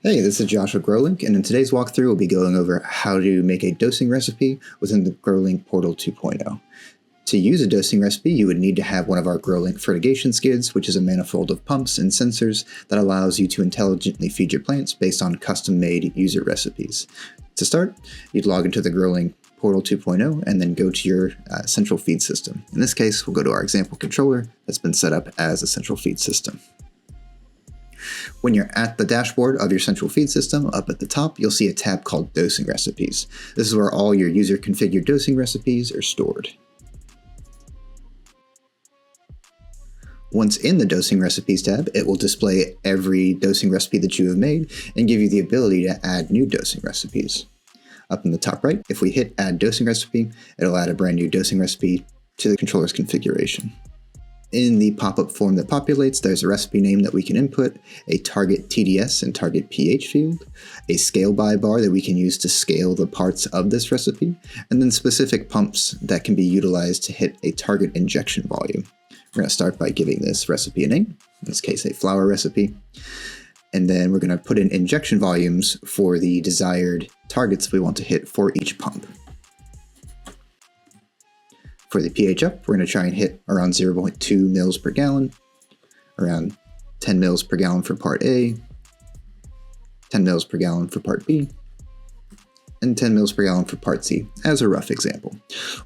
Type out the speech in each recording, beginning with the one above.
Hey, this is Josh with Growlink, and in today's walkthrough we'll be going over how to make a dosing recipe within the Growlink Portal 2.0. To use a dosing recipe, you would need to have one of our Growlink fertigation skids, which is a manifold of pumps and sensors that allows you to intelligently feed your plants based on custom-made user recipes. To start, you'd log into the Growlink Portal 2.0 and then go to your central feed system. In this case, we'll go to our example controller that's been set up as a central feed system. When you're at the dashboard of your central feed system, up at the top, you'll see a tab called Dosing Recipes. This is where all your user-configured dosing recipes are stored. Once in the Dosing Recipes tab, it will display every dosing recipe that you have made and give you the ability to add new dosing recipes. Up in the top right, if we hit Add Dosing Recipe, it'll add a brand new dosing recipe to the controller's configuration. In the pop-up form that populates, there's a recipe name that we can input, a target TDS and target pH field, a scale by bar that we can use to scale the parts of this recipe, and then specific pumps that can be utilized to hit a target injection volume. We're going to start by giving this recipe a name, in this case a flower recipe, and then we're going to put in injection volumes for the desired targets we want to hit for each pump. For the pH up, we're going to try and hit around 0.2 mils per gallon, around 10 mils per gallon for part A, 10 mils per gallon for part B, and 10 mils per gallon for part C, as a rough example.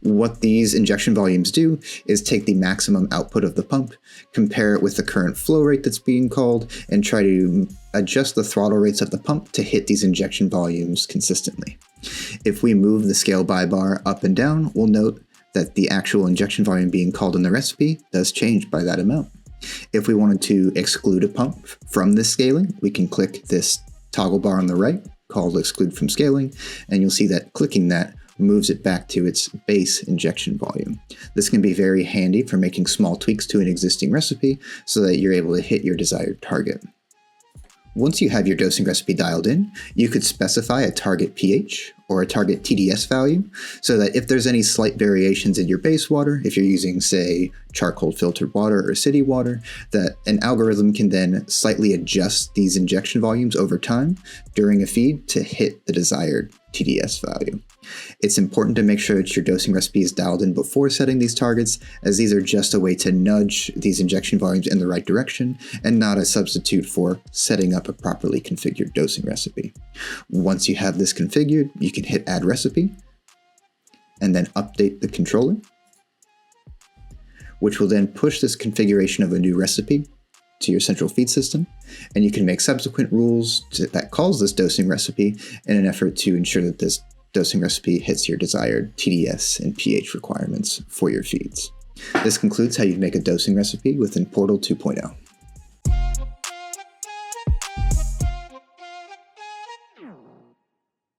What these injection volumes do is take the maximum output of the pump, compare it with the current flow rate that's being called, and try to adjust the throttle rates of the pump to hit these injection volumes consistently. If we move the scale by bar up and down, we'll note that the actual injection volume being called in the recipe does change by that amount. If we wanted to exclude a pump from this scaling, we can click this toggle bar on the right called Exclude from Scaling, and you'll see that clicking that moves it back to its base injection volume. This can be very handy for making small tweaks to an existing recipe so that you're able to hit your desired target. Once you have your dosing recipe dialed in, you could specify a target pH or a target TDS value so that if there's any slight variations in your base water, if you're using, say, charcoal filtered water or city water, that an algorithm can then slightly adjust these injection volumes over time during a feed to hit the desired TDS value. It's important to make sure that your dosing recipe is dialed in before setting these targets, as these are just a way to nudge these injection volumes in the right direction and not a substitute for setting up a properly configured dosing recipe. Once you have this configured, you can hit Add Recipe and then update the controller, which will then push this configuration of a new recipe to your central feed system, and you can make subsequent rules that calls this dosing recipe in an effort to ensure that this dosing recipe hits your desired TDS and pH requirements for your feeds. This concludes how you make a dosing recipe within Portal 2.0.